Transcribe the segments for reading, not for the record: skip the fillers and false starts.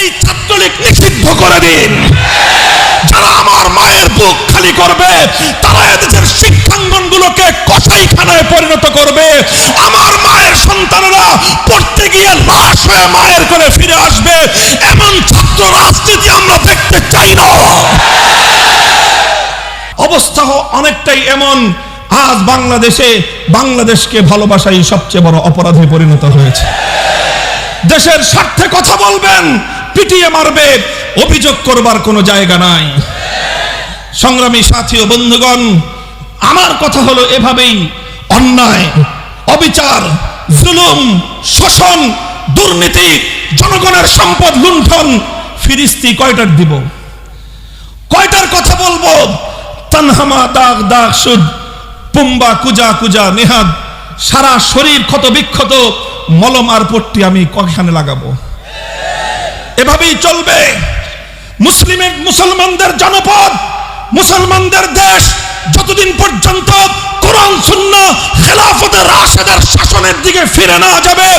এই ছাত্রলীগ নিষিদ্ধ করে দিন। যারা আমার মায়ের বুক খালি করবে তারা এদেশের শিক্ষাঙ্গনগুলোকে কসাইখানায় পরিণত করবে। আমার মায়ের সন্তানেরা পড়তে গিয়ে লাশ হয়ে মায়ের কোলে ফিরে আসবে। এমন ছাত্র রাজনীতি আমরা দেখতে চাই না। অবস্থা অনেকটাই এমন, আজ বাংলাদেশকে ভালোবাসাই সবচেয়ে বড় অপরাধে পরিণত হয়েছে। দেশের স্বার্থে কথা বলবেন, পিটিয়ে মারবে, অভিযোগ করবার কোনো জায়গা নাই। সংগ্রামী সাথী ও বন্ধুগণ, আমার কথা হলো এভাবেই অন্যায়, অবিচার, জুলুম, শোষণ, দুর্নীতি, জনগণের সম্পদ লুণ্ঠন ফিরিস্তি কয়টার দিব, কয়টার কথা বলবো? তানহামা দাগ দাগ সুদ, পুম্বা কুজা কুজা নেহাদ, সারা শরীর ক্ষত বিক্ষত, মলম আর পট্টি আমি কয়খানে লাগাবো? এভাবেই চলবে। মুসলমানদের জনপদ, মুসলমানদের দেশ যতদিন পর্যন্ত কোরআন সুন্নাহ খেলাফতে রাশেদের শাসনের দিকে ফিরে না যাবে,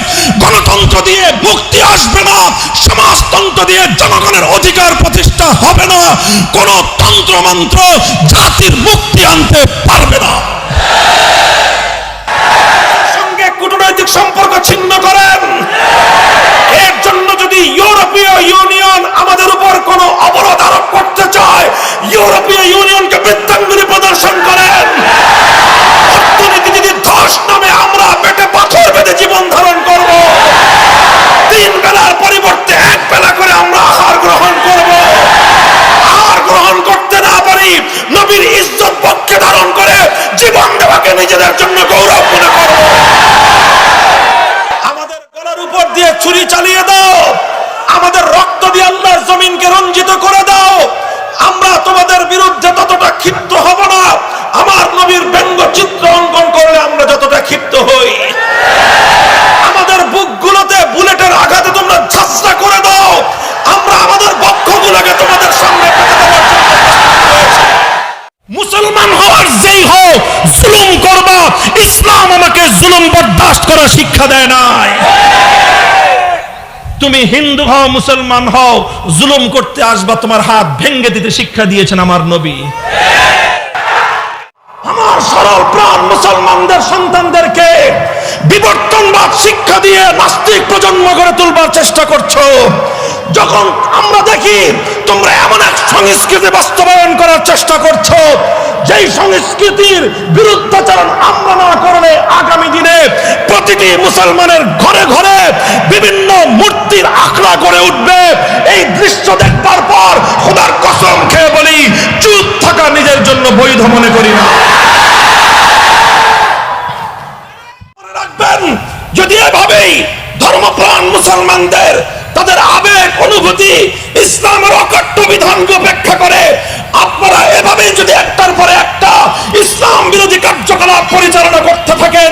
গণতন্ত্র দিয়ে মুক্তি আসবে না, সমাজতন্ত্র দিয়ে জনগণের অধিকার প্রতিষ্ঠা হবে না, কোন তন্ত্রমন্ত্র জাতির মুক্তি আনতে পারবে না। সঙ্গে কূটনৈতিক সম্পর্ক ছিন্ন করেন, এর জন্য যদি ইউরোপীয় ইউনিয়ন আমাদের উপর কোনো অবরোধ আরোপ করতে চায়, ইউরোপীয় ইউনিয়নকে বৃত্তাঙ্গুলি প্রদর্শন করেন। অর্থনীতি যদি ধস নামে আমরা পেটে পাথর বেঁধে জীবন ধারণ করব, 3 বেলার পরিবর্তে 1 বেলা করে আমরা আহার গ্রহণ করব। আহার গ্রহণ করতে না পারি, নবীর ইজ্জত পক্ষে ধারণ করে জীবন দেওয়াকে নিজেদের জন্য গৌরব মনে করব। আমাদের গলার উপর দিয়ে ছুরি চালিয়ে দাও, আমাদের রক্ত দিয়ে আল্লাহর জমিনকে রঞ্জিত করে দাও, আমরা তোমাদের বিরুদ্ধে ততটা ক্ষিপ্ত হব না। আমার নবীর ব্যঙ্গ চিত্র অঙ্কন করলে আমরা যতটা ক্ষিপ্ত হই। আমাদের বুকগুলোতে বুলেটের আঘাতে তোমরা ঝাঁঝরা করে দাও, আমরা আমাদের বক্ষগুলোকে তোমাদের সামনে পেতে দেওয়ার জন্য প্রস্তুত রয়েছি। মুসলমান হওয়ার যেই হও, জুলুম করবা, ইসলাম আমাকে জুলুম বরদাস্ত করার শিক্ষা দেয় নাই। তুমি হিন্দু হও, মুসলমান হও, জুলুম করতে আসবা, তোমার হাত ভেঙে দিতে শিক্ষা দিয়েছেন আমার নবী। আমার সরল প্রাণ মুসলমানদের সন্তানদেরকে বিবর্তনবাদ শিক্ষা দিয়ে নাস্তিক প্রজন্ম গড়ে তুলবার চেষ্টা করছো। যখন আমরা দেখি তোমরা এমন এক সংস্কৃতি বাস্তবায়ন করার চেষ্টা করছো, যেই সংস্কৃতির বিরুদ্ধাচরণ আমরা না করলে আগামী দিনে প্রতিটি মুসলমানের ঘরে ঘরে বিভিন্ন মূর্তির আখড়া গড়ে উঠবে। এই দৃশ্য দেখবার পর খোদার কসম খেয়ে বলি, চুপ থাকা নিজের জন্য বৈধ মনে করি না। মনে রাখবেন, যদি এভাবেই ধর্মপ্রাণ মুসলমানদের তাদের আবেগ অনুভূতি ইসলামের অকট্য বিধানকে উপেক্ষা করে আপনারা এভাবেই যদি একটার পরে একটা ইসলাম বিরোধী কার্যকলাপ পরিচালনা করতে থাকেন,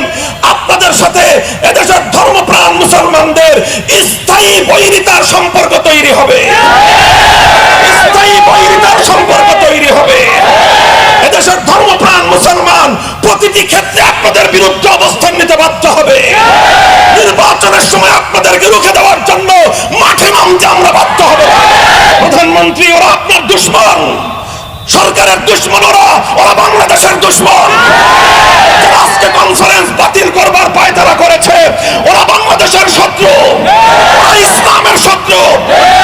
আপনাদের সাথে এদেশের ধর্মপ্রাণ মুসলমানদের স্থায়ী বৈরিতার সম্পর্ক তৈরি হবে। স্থায়ী বৈরিতার সম্পর্ক তৈরি হবে। এদেশের ধর্মপ্রাণ মুসলমান প্রতিটি ক্ষেত্রে আপনাদের বিরুদ্ধে অবস্থান নিতে বাধ্য হবে। নির্বাচনের সময় আপনাদেরকে রুখে দেওয়ার জন্য মাঠে নামতে আমরা বাধ্য হব। প্রধানমন্ত্রী, ওরা আপনার দুশমন, সরকারের দুশমন, ওরা বাংলাদেশের দুশমন। যারা আজকে কনফারেন্স বাতিল করবার পায়তারা করেছে, ওরা বাংলাদেশের শত্রু, ওরা ইসলামের শত্রু,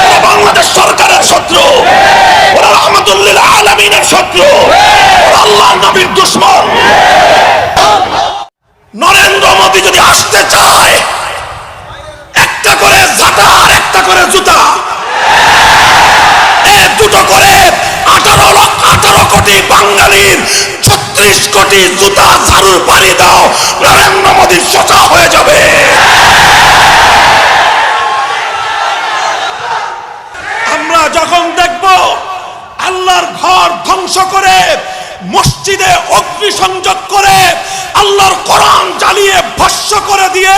ওরা বাংলাদেশ সরকারের শত্রু, ওরা রহমাতুল্লিল আলামিনের শত্রু, ওরা আল্লাহর নবীর দুশমন। নরেন্দ্র মোদী যদি আসতে চায়, একটা করে ঝাঁটা আর একটা করে জুতা, দুটো করে 18 কোটি বাঙালির 36 কোটি জুতা ঝাড়ুর পাড়ি দাও, নরেন্দ্র মোদী সোজা হয়ে যাবে। আমরা যখন দেখব আল্লাহর ঘর ধ্বংস করে, মসজিদে অগ্নিসংযোগ করে, আল্লাহর কোরআন জ্বালিয়ে ভস্ম করে দিয়ে,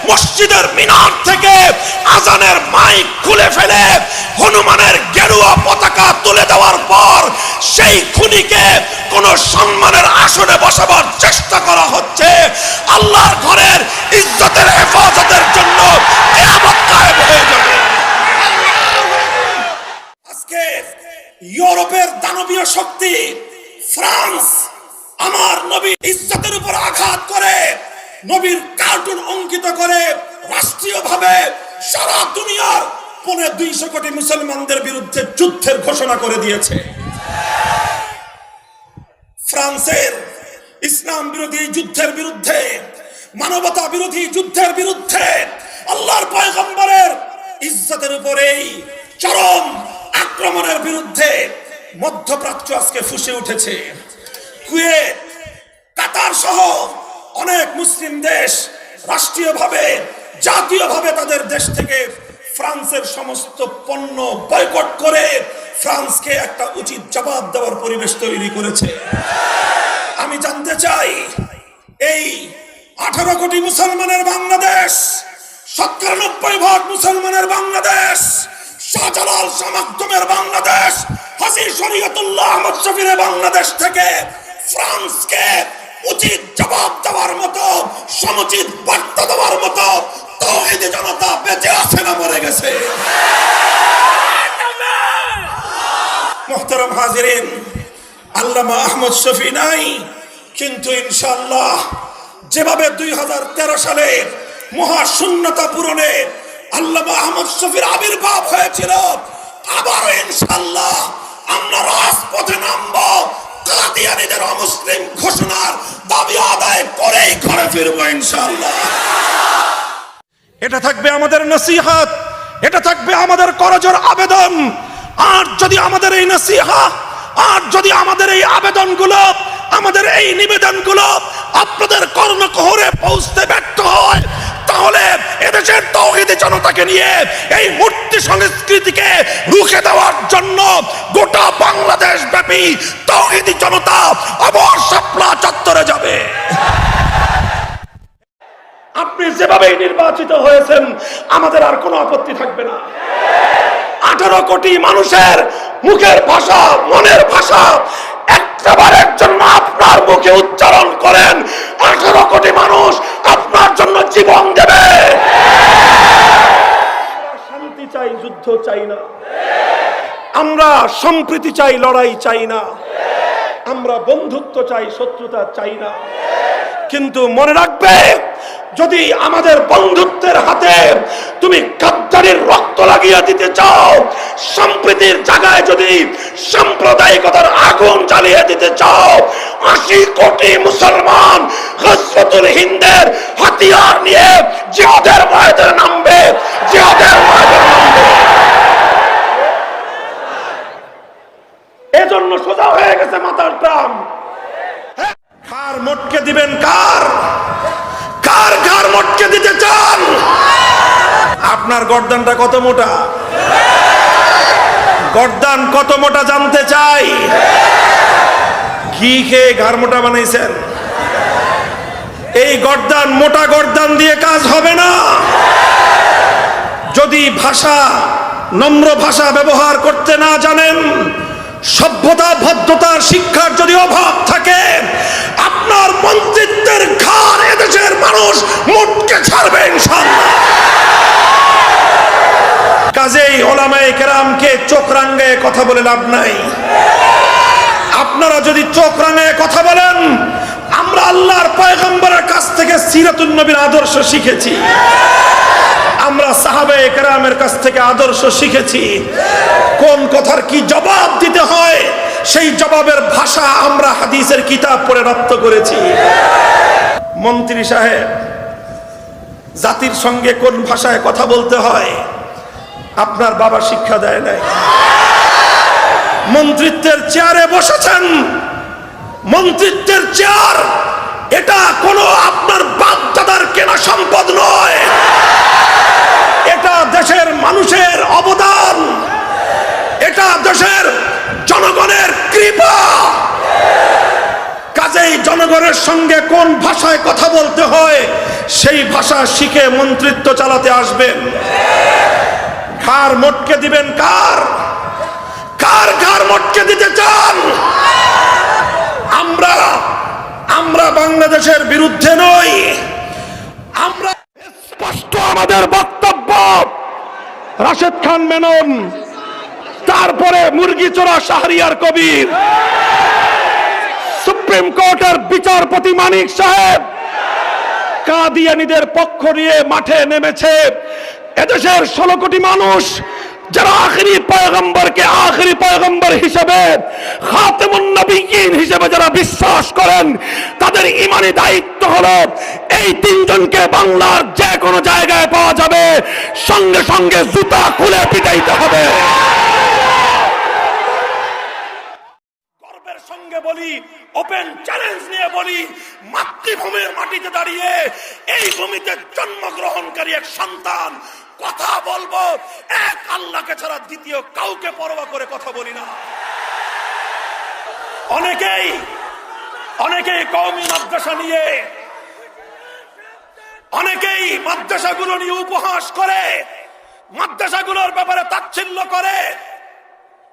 মসজিদের মিনার থেকে আজানের মাইক খুলে ফেলে হনুমানের গেরুয়া পতাকা তুলে দেওয়ার পর সেই খুনিকে কোন সম্মানের আসনে বসাবার চেষ্টা করা হচ্ছে, আল্লাহর ঘরের ইজ্জতের হেফাজতের জন্য কিয়ামত কায়েম হয়ে যাবে। দানবীয় শক্তি ফ্রান্স আমার নবী ইজ্জতের উপর আঘাত করে নবীর কার্টুন অঙ্কিত করে রাষ্ট্রীয়ভাবে সারা দুনিয়ার 250 কোটি মুসলমানদের বিরুদ্ধে যুদ্ধের ঘোষণা করে দিয়েছে। ফ্রান্সের ইসলাম বিরোধী যুদ্ধের বিরুদ্ধে, মানবতা বিরোধী যুদ্ধের বিরুদ্ধে, আল্লাহর পয়গম্বরের ইজ্জতের উপরেই চরম আক্রমণের বিরুদ্ধে মধ্যপ্রাচ্য আজকে ফুঁসে উঠেছে। কুয়েত, কাতার সহ অনেক মুসলিম দেশ রাষ্ট্রীয়ভাবে, জাতীয়ভাবে তাদের দেশ থেকে ফ্রান্সের সমস্ত পণ্য বয়কট করে ফ্রান্সকে একটা উচিত জবাব দেওয়ার পরিবেশ তৈরি করেছে। আমি জানতে চাই, এই 18 কোটি মুসলমানের বাংলাদেশ, 97% মুসলমানের বাংলাদেশ, শাহজালাল শামাকদমের বাংলাদেশ, হাজী শরীয়তুল্লাহ আহমদ শফীর বাংলাদেশ থেকে ফ্রান্সকে উচিত জবাব দেওয়ার মতো, সমুচিত বার্তা দেওয়ার মতো তাওহীদি জনতা বেঁচে আছে না মরে গেছে? মুহতারাম হাজিরিন, আল্লামা আহমদ শফী নাই, কিন্তু ইনশাআল্লাহ যেভাবে 2013 সালে মহাশূন্যতা পূরণে আল্লামা আহমদ শফীর আবির্ভাব হয়েছিল, আবারও ইনশাআল্লাহ আমরা রাজপথে নামবো, কাদিয়ানীদের অমুসলিম ঘোষণার দাবি আদায় করেই ঘরে ফিরবো ইনশাআল্লাহ। এটা থাকবে আমাদের নসিহত, এটা থাকবে আমাদের করজোড় আবেদন। আর যদি আমাদের এই নসিহত, আর যদি আমাদের এই আবেদনগুলো, আমাদের এই নিবেদনগুলো আপনাদের কর্ণকুহরে পৌঁছতে ব্যর্থ হয়, তাহলে এদেশের তাওহীদি জনতাকে নিয়ে এই মূর্তি সংস্কৃতিকে রুখে দেওয়ার জন্য গোটা বাংলাদেশ ব্যাপী তাওহীদি জনতা আবার শাপলা চত্বরে যাবে। আপনি যেভাবে নির্বাচিত হয়েছেন আমাদের আর কোনো আপত্তি থাকবে না। 18 কোটি মানুষের মুখের ভাষা, মনের ভাষা একবারের জন্য আপনার মুখে উচ্চারণ করেন, 18 কোটি মানুষ আপনার জন্য জীবন দেবে। শান্তি চাই, যুদ্ধ চাই না। আমরা সম্প্রীতি চাই, লড়াই চাই না। আমরা বন্ধুত্ব চাই, শত্রুতা চাই না। কিন্তু মনে রাখবে, যদি আমাদের বন্ধুত্বের হাতে তুমি গাদ্দারির রক্ত লাগিয়ে দিতে চাও, সম্প্রীতির জায়গায় যদি সাম্প্রদায়িকতার আগুন জ্বালিয়ে দিতে চাও, 80 কোটি মুসলমান গজওয়াতুল হিন্দের হাতিয়ার নিয়ে জিহাদের ময়দানে নামবে, জিহাদের ময়দানে নামবে। এজন্য সোজা হয়ে গেছে মাথার টান। কার মোটকে দিবেন? কার কার কার মোটকে দিতে চান? আপনার গর্দানটা কত মোটা? গর্দান কত মোটা জানতে চাই। ঘি খেয়ে ঘাড় মোটা বানাইছেন। এই গর্দান, মোটা গর্দান দিয়ে কাজ হবে না। যদি ভাষা, নম্র ভাষা ব্যবহার করতে না জানেন, সভ্যতা ভদ্রতার শিক্ষার যদি অভাব থাকে, আপনার মন্ত্রিত্বের ঘাড় এদেশের মানুষ মোটকে ছাড়বে ইনশাআল্লাহ। কাজেই ওলামায়ে কেরামকে চোখ রাঙায়ে কথা বলে লাভ নাই। আপনারা যদি চোখ রাঙায়ে কথা বলেন, আমরা আল্লাহর পয়গম্বরের কাছ থেকে সিরাতুন নবীর আদর্শ শিখেছি, আমরা সাহাবায়ে কেরামের কাছ থেকে আদর্শ শিখেছি। কোন কথার কি জবাব দিতে হয় সেই জবাবের ভাষা আমরা হাদিসের কিতাব পড়ে রপ্ত করেছি। মন্ত্রী সাহেব, জাতির সঙ্গে কোন ভাষায় কথা বলতে হয় আপনার বাবা শিক্ষা দেয় নাই। মন্ত্রিত্বের চেয়ারে বসেছেন, মন্ত্রিত্বের চেয়ার এটা কোনো আপনার বাপ দাদার কেনা সম্পদ নয়, এটা দেশের মানুষের অবদান, এটা দেশের জনগণের কৃপা। কাজেই জনগণের সঙ্গে কোন ভাষায় কথা বলতে হয় সেই ভাষা শিখে মন্ত্রিত্ব চালাতে আসবেন। ঘাড় মোটকে দিবেন কার? কার ঘাড় মোটকে দিতে চান? আমরা বাংলাদেশের বিরুদ্ধে নই, আমরা স্পষ্ট আমাদের বক্তব্য। রাশেদ খান মেনন তারপরে মুরগি চোরা শাহরিয়ার কবির, সুপ্রিম কোর্টের বিচারপতি মানিক সাহেব কাদিয়ানীদের পক্ষ নিয়ে মাঠে নেমেছে। এদেশের 16 কোটি মানুষ যারা আখেরি পয়গম্বরকে আখেরি পয়গম্বর হিসেবে, খাতেমুন নবিয়্যিন হিসেবে যারা বিশ্বাস করেন, তাদের ঈমানি দায়িত্ব হলো এই তিনজনকে বাংলার যে কোনো জায়গায় পাওয়া যাবে, সঙ্গে সঙ্গে জুতা খুলে পিটাইতে হবে। গর্বের সঙ্গে বলি, ওপেন চ্যালেঞ্জ নিয়ে বলি, মাতৃভূমির মাটিতে দাঁড়িয়ে এই ভূমিতে জন্মগ্রহণকারী এক সন্তান, কথা বলবো এক আল্লাহকে ছাড়া দ্বিতীয় কাউকে পরোয়া করে কথা বলি না। অনেকেই কওমি মাদ্রাসা নিয়ে, অনেকেই মাদ্রাসাগুলো নিয়ে উপহাস করে, মাদ্রাসাগুলোর ব্যাপারে তাচ্ছিল্য করে।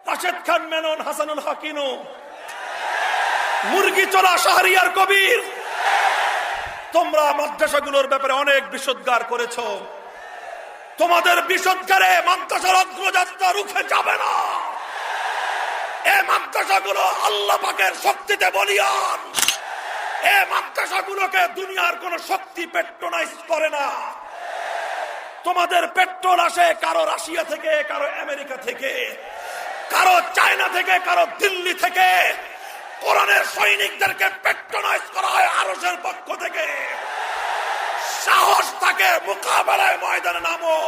রাশেদ খান মেনন, হাসানুল হক ইনু, মুরগি চোরা শাহরিয়ার কবির, তোমরা মাদ্রাসাগুলোর ব্যাপারে অনেক বিষোদ্গার করেছো। তোমাদের বিষোদ্গারে মাদ্রাসার অগ্রযাত্রা রুখে যাবে না। এই মাদ্রাসাগুলো আল্লাহ পাকের শক্তিতে বলিয়ান। এই মাদ্রাসাগুলোকে দুনিয়ার কোন শক্তি পেট্রোনাইজ করে না। তোমাদের পেট্রোল আসে কারো রাশিয়া থেকে, কারো আমেরিকা থেকে, কারো চায়না থেকে, কারো দিল্লি থেকে। কোরআনের সৈনিকদেরকে পেট্রোনাইজ করা হয় আরশের পক্ষ থেকে। সাহস থাকে মোকাবেলায় ময়দানে নামো।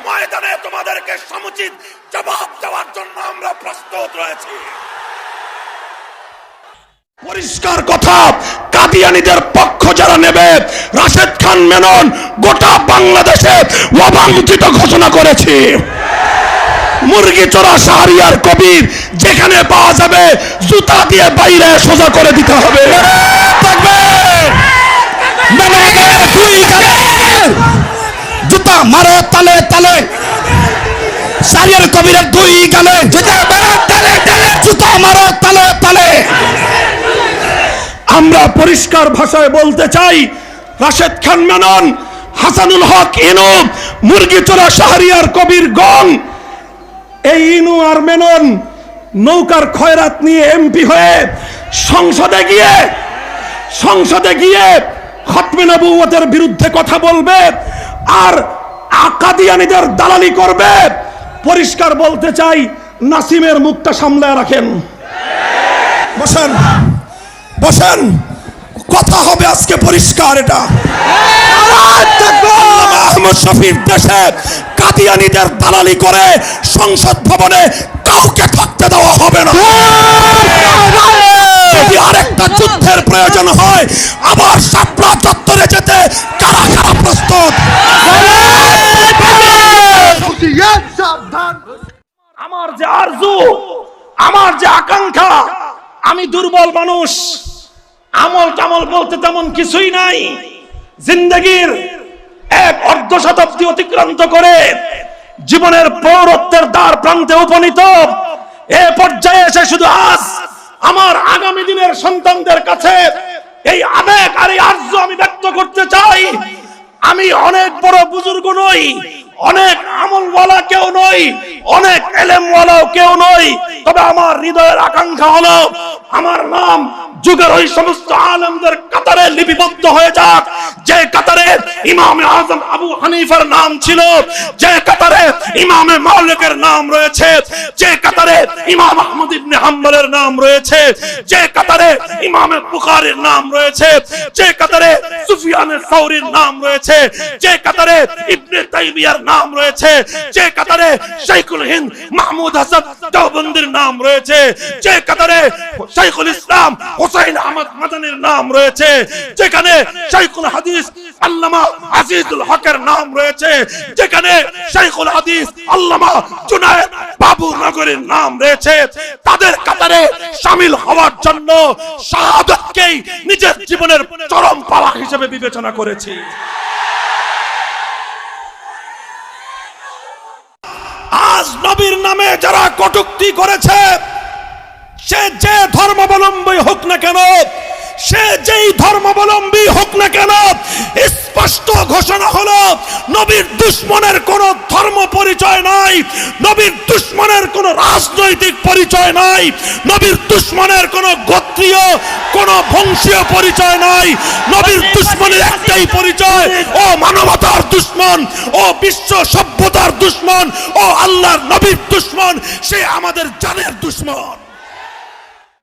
ময়দানে তোমাদেরকে সমুচিত জবাব দেওয়ার জন্য আমরা প্রস্তুত রয়েছি। পরিষ্কার কথা, কাদিয়ানীদের পক্ষ যারা নেবে, রাশেদ খান মেনন গোটা বাংলাদেশে অবাঞ্ছিত ঘোষণা করেছে। মুরগি চোরা শাহরিয়ার কবির যেখানে পাওয়া যাবে জুতা দিয়ে বাইরে সোজা করে দিতে হবে। জুতা মারো তালে তালে, শাহরিয়ার কবিরের 2 গালে জুতা মারো তালে তালে, জুতা মারো তালে তালে। আমরা পরিষ্কার ভাষায় বলতে চাই, রাশেদ খান মেনন, হাসানুল হক ইনু, মুরগি চোরা শাহরিয়ার কবির গং, এই ইনু আর মেনন নৌকার খয়রাত নিয়ে এমপি হয়ে সংসদে গিয়ে খতমে নবুয়তের বিরুদ্ধে কথা বলবে আর কাদিয়ানীদের দালালি করবে। পরিষ্কার বলতে চাই, নাসিমের মুখটা সামলায় রাখেন। বসেন বসেন, কথা হবে আজকে পরিষ্কার। এটা আহমদ শফির দেশে কাদিয়ানীদের দালালি করে সংসদ ভবনে কাউকে থাকতে দেওয়া হবে না। যদি আরেকটা যুদ্ধের প্রয়োজন হয়, আবার শাপলা চত্বরে যেতে কারা কারা প্রস্তুত? আমার যে আরজু, আমার যে আকাঙ্ক্ষা, আমি দুর্বল মানুষ, আমল টামল বলতে তেমন কিছুই নাই। জিন্দগির 1 শতাব্দী অতিক্রান্ত করে জীবনের পৌরত্বের দ্বার প্রান্তে উপনীত এ পর্যায়ে এসে শুধু আজ আমার আগামী দিনের সন্তানদের কাছে এই আবেগ আর এই আরজু আমি ব্যক্ত করতে চাই। আমি অনেক বড় বুজুর্গ নই, অনেক আমলওয়ালা কেউ নই, অনেক এলেমওয়ালাও কেউ নই, তবে আমার হৃদয়ের আকাঙ্ক্ষা হলো আমার নাম যুগের ওই সমস্ত আলেমদের কাতারে লিপিবদ্ধ হয়ে যাক, যে কাতারে ইমামে আজম আবু হানিফার নাম ছিল, যে কাতারে ইমামে মালিকের নাম রয়েছে, যে কাতারে ইমাম আহমদ ইবনে হাম্বলের নাম রয়েছে, যে কাতারে ইমামে বুখারীর নাম রয়েছে, যে কাতারে সুফিয়ানে সাউরীর নাম রয়েছে, যে কাতারে ইবনে তাইমিয়ার নাম রয়েছে, যে কাতারে শাইখুল হিন্দ মাহমুদ হাসান দেওবন্দির নাম রয়েছে, যে কাতারে শাইখুল ইসলাম হুসাইন আহমদ মাদানির নাম রয়েছে, যেখানে শাইখুল হাদিস আল্লামা আজিজুল হকের নাম রয়েছে, যেখানে শাইখুল হাদিস আল্লামা জুনায়েদ বাবুনগরের নাম রয়েছে, তাদের কাতারে শামিল হওয়ার জন্য শাহাদাতকেই নিজের জীবনের চরম পাওয়া হিসেবে বিবেচনা করেছি। আজ নবীর নামে যারা কটূক্তি করেছে, সে যে ধর্মাবলম্বী হোক না কেন, সে যেই ধর্মাবলম্বী হোক না কেন, স্পষ্ট ঘোষণা হলো নবীর দুশ্মনের কোন ধর্ম পরিচয় নাই, নবীর রাজনৈতিক পরিচয় নাই, নবীর দুশমনের কোনো গোত্রীয় কোনো বংশীয় পরিচয় নাই। নবীর দুশমনের একটাই পরিচয়, ও মানবতার দুশমন, ও বিশ্ব সভ্যতার দুশমন, ও আল্লাহর নবীর দুশমন, সে আমাদের জানের দুশমন।